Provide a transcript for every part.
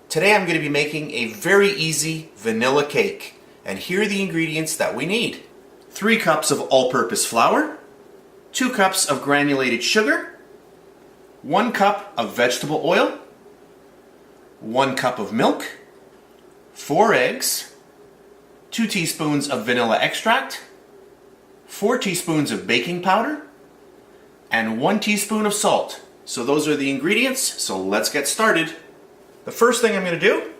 Today I'm going to be making a very easy vanilla cake. And here are the ingredients that we need. 3 cups of all-purpose flour, 2 cups of granulated sugar, 1 cup of vegetable oil, 1 cup of milk, 4 eggs, 2 teaspoons of vanilla extract, 4 teaspoons of baking powder, and 1 teaspoon of salt. So those are the ingredients, so let's get started. The first thing I'm going to do,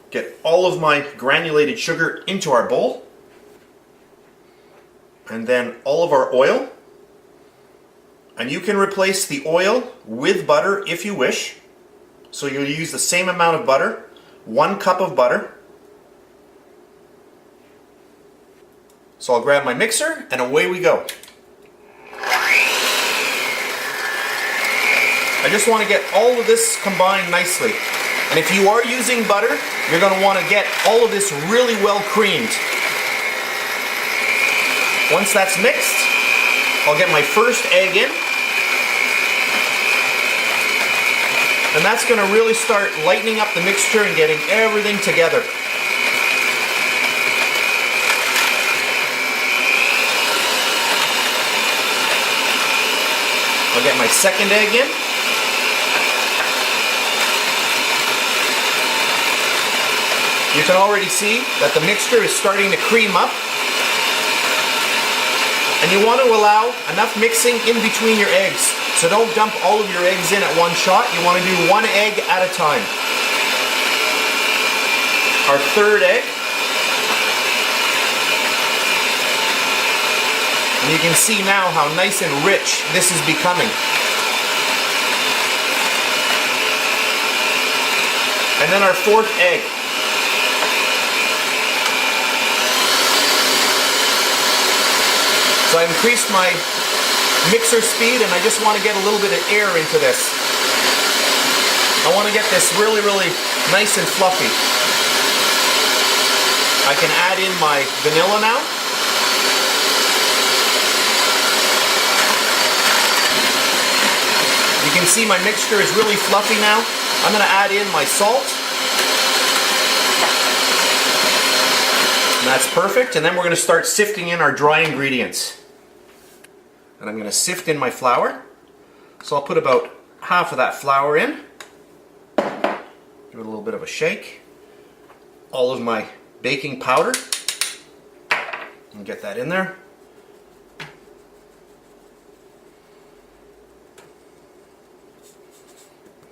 get all of my granulated sugar into our bowl, and then all of our oil. And you can replace the oil with butter if you wish. So you'll use the same amount of butter, 1 cup of butter. So I'll grab my mixer and away we go. I just want to get all of this combined nicely. And if you are using butter, you're going to want to get all of this really well creamed. Once that's mixed, I'll get my first egg in. And that's going to really start lightening up the mixture and getting everything together. I'll get my second egg in. You can already see that the mixture is starting to cream up. And you want to allow enough mixing in between your eggs. So don't dump all of your eggs in at one shot. You want to do 1 egg at a time. Our third egg. And you can see now how nice and rich this is becoming. And then our fourth egg. So I increased my mixer speed and I just want to get a little bit of air into this. I want to get this really nice and fluffy. I can add in my vanilla now. You can see my mixture is really fluffy now. I'm going to add in my salt. And that's perfect. And then we're going to start sifting in our dry ingredients. And I'm going to sift in my flour. So I'll put about half of that flour in. Give it a little bit of a shake. All of my baking powder. And get that in there.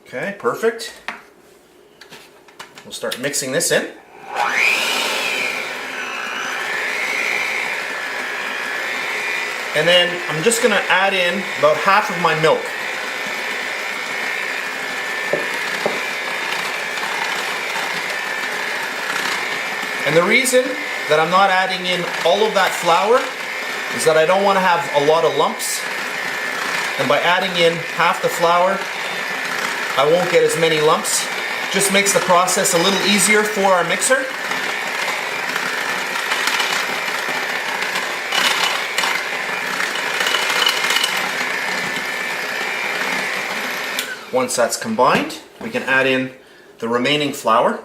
Okay, perfect. We'll start mixing this in. And then I'm just going to add in about half of my milk. And the reason that I'm not adding in all of that flour is that I don't want to have a lot of lumps. And by adding in half the flour, I won't get as many lumps. Just makes the process a little easier for our mixer. Once that's combined, we can add in the remaining flour.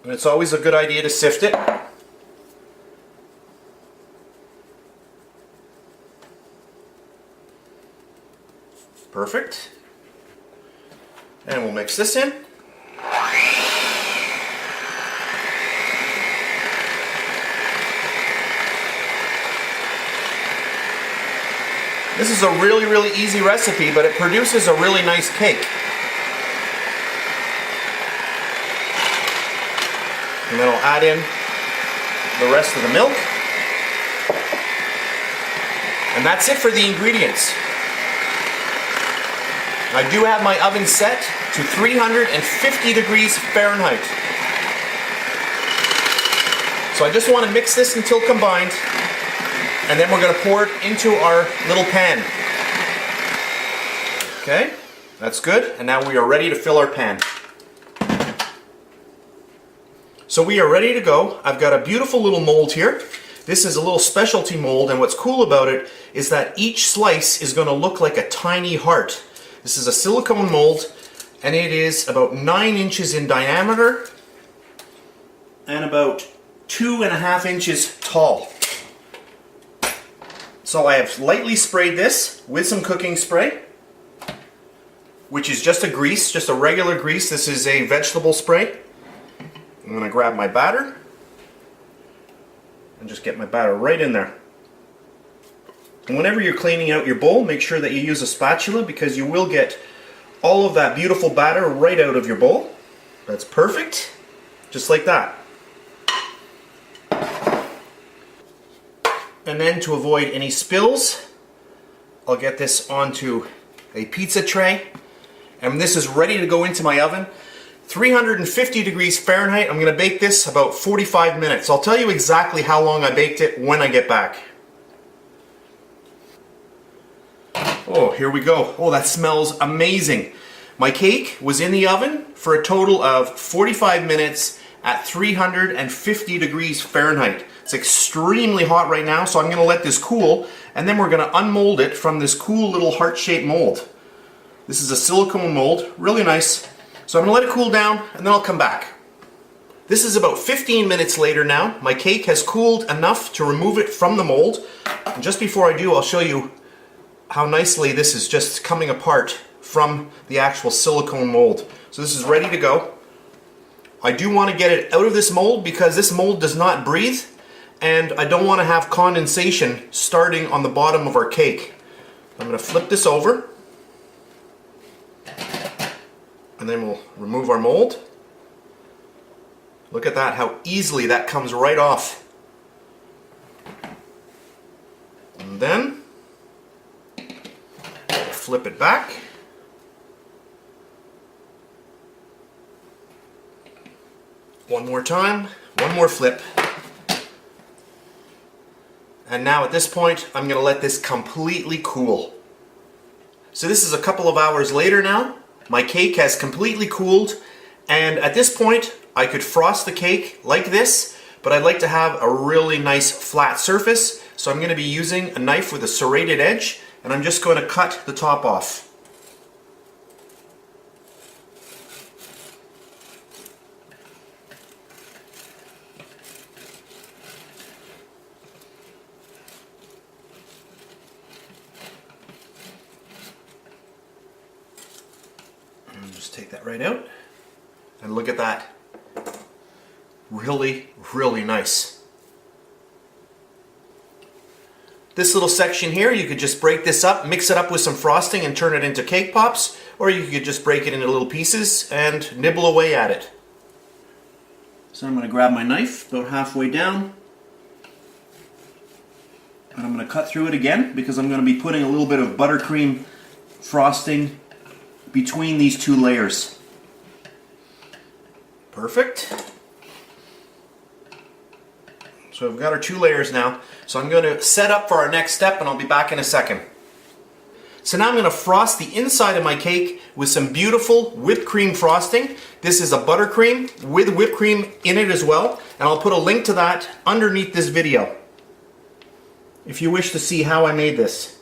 And it's always a good idea to sift it. Perfect. And we'll mix this in. This is a really easy recipe, but it produces a really nice cake. And then I'll add in the rest of the milk. And that's it for the ingredients. I do have my oven set to 350 degrees Fahrenheit. So I just want to mix this until combined. And then we're going to pour it into our little pan. Okay, that's good. And now we are ready to fill our pan. So we are ready to go. I've got a beautiful little mold here. This is a little specialty mold, and what's cool about it is that each slice is going to look like a tiny heart. This is a silicone mold. and it is about 9 inches in diameter and about 2.5 inches tall. So I have lightly sprayed this with some cooking spray, which is just a grease, just a regular grease. This is a vegetable spray. I'm going to grab my batter and just get my batter right in there. And whenever you're cleaning out your bowl, make sure that you use a spatula because you will get all of that beautiful batter right out of your bowl. That's perfect. Just like that. And then to avoid any spills, I'll get this onto a pizza tray. And this is ready to go into my oven. 350 degrees Fahrenheit. I'm going to bake this about 45 minutes. I'll tell you exactly how long I baked it when I get back. Oh, here we go. Oh, that smells amazing. My cake was in the oven for a total of 45 minutes at 350 degrees Fahrenheit. It's extremely hot right now, so I'm going to let this cool, and then we're going to unmold it from this cool little heart-shaped mold. This is a silicone mold, really nice. So I'm going to let it cool down, and then I'll come back. This is about 15 minutes later now. My cake has cooled enough to remove it from the mold. And just before I do, I'll show you how nicely this is just coming apart from the actual silicone mold. So this is ready to go. I do want to get it out of this mold because this mold does not breathe, and I don't want to have condensation starting on the bottom of our cake. I'm going to flip this over, and then we'll remove our mold. Look at that, how easily that comes right off. And then flip it back. One more time, one more flip. And now at this point, I'm going to let this completely cool. So this is a couple of hours later now. My cake has completely cooled, and at this point, I could frost the cake like this, but I'd like to have a really nice flat surface, so I'm going to be using a knife with a serrated edge, and I'm just going to cut the top off. And just take that right out, and look at that. Really, really nice. This little section here, you could just break this up, mix it up with some frosting and turn it into cake pops, or you could just break it into little pieces and nibble away at it. So I'm going to grab my knife about halfway down, and I'm going to cut through it again because I'm going to be putting a little bit of buttercream frosting between these two layers. Perfect. So I've got our 2 layers now. So I'm going to set up for our next step, and I'll be back in a second. So now I'm going to frost the inside of my cake with some beautiful whipped cream frosting. This is a buttercream with whipped cream in it as well, and I'll put a link to that underneath this video if you wish to see how I made this.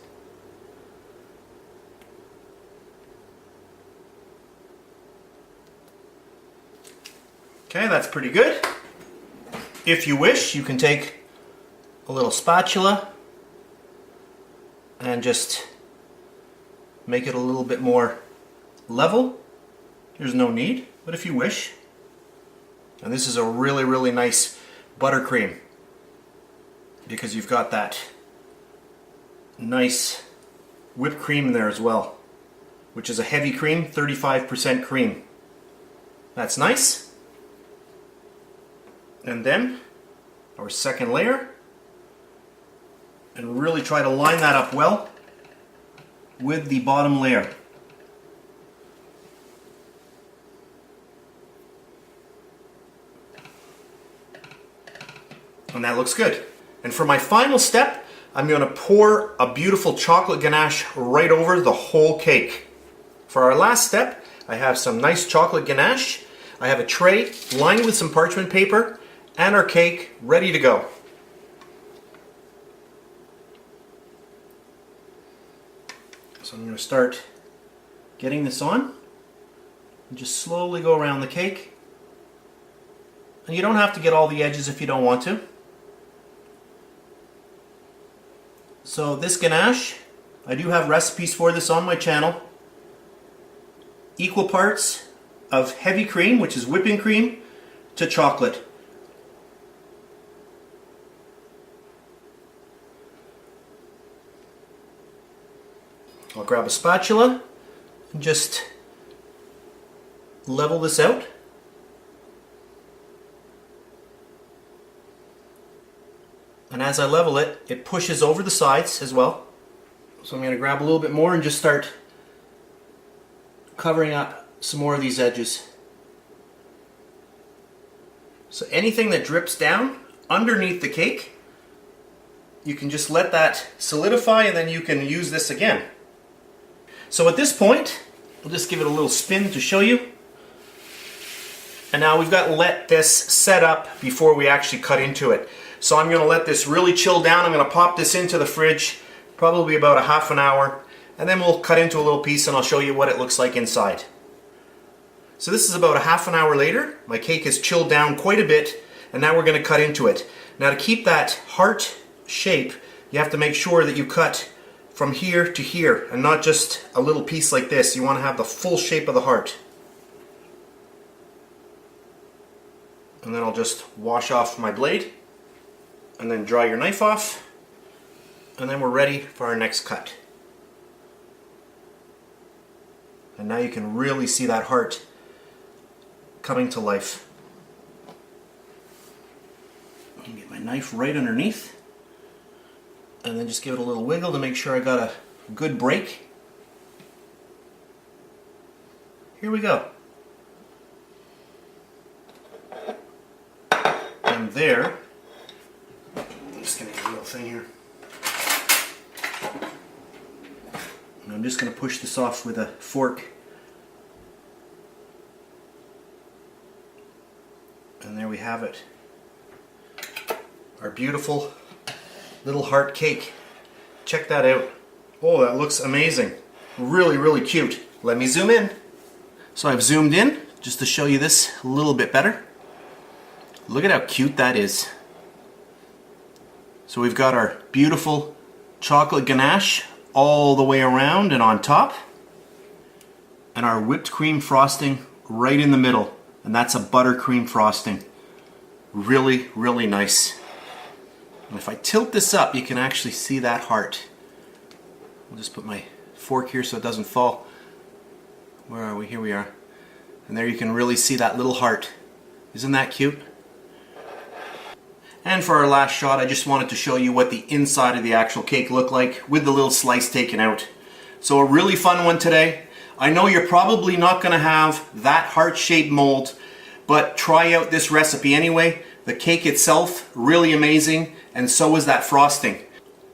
Okay, that's pretty good. If you wish, you can take a little spatula and just make it a little bit more level. There's no need, but if you wish. And this is a really, really nice buttercream because you've got that nice whipped cream in there as well, which is a heavy cream, 35% cream. That's nice. And then our second layer, and really try to line that up well with the bottom layer. And that looks good. And for my final step, I'm going to pour a beautiful chocolate ganache right over the whole cake. For our last step, I have some nice chocolate ganache. I have a tray lined with some parchment paper and our cake ready to go. So I'm going to start getting this on. And just slowly go around the cake. And you don't have to get all the edges if you don't want to. So this ganache, I do have recipes for this on my channel. Equal parts of heavy cream, which is whipping cream, to chocolate. I'll grab a spatula and just level this out. And as I level it, it pushes over the sides as well. So I'm going to grab a little bit more and just start covering up some more of these edges. So anything that drips down underneath the cake, you can just let that solidify and then you can use this again. So at this point, we'll just give it a little spin to show you. And now we've got to let this set up before we actually cut into it. So I'm going to let this really chill down. I'm going to pop this into the fridge, probably about a half an hour, and then we'll cut into a little piece and I'll show you what it looks like inside. So this is about a half an hour later. My cake has chilled down quite a bit, and now we're going to cut into it. Now to keep that heart shape, you have to make sure that you cut from here to here and not just a little piece like this. You want to have the full shape of the heart. And then I'll just wash off my blade and then dry your knife off, and then we're ready for our next cut. And now you can really see that heart coming to life. I can get my knife right underneath and then just give it a little wiggle to make sure I got a good break. Here we go. And there, I'm just going to get a little thing here. And I'm just going to push this off with a fork. And there we have it. Our beautiful little heart cake. Check that out. Oh, that looks amazing. Really, really cute. Let me zoom in. So I've zoomed in just to show you this a little bit better. Look at how cute that is. So we've got our beautiful chocolate ganache all the way around and on top, and our whipped cream frosting right in the middle, and that's a buttercream frosting. Really, really nice. And if I tilt this up, you can actually see that heart. I'll just put my fork here so it doesn't fall. Where are we? Here we are. And there you can really see that little heart. Isn't that cute? And for our last shot, I just wanted to show you what the inside of the actual cake looked like with the little slice taken out. So a really fun one today. I know you're probably not going to have that heart-shaped mold, but try out this recipe anyway. The cake itself, really amazing, and so is that frosting.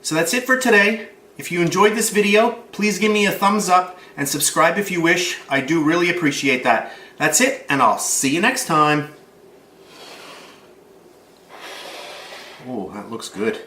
So that's it for today. If you enjoyed this video, please give me a thumbs up and subscribe if you wish. I do really appreciate that. That's it, and I'll see you next time. Oh, that looks good.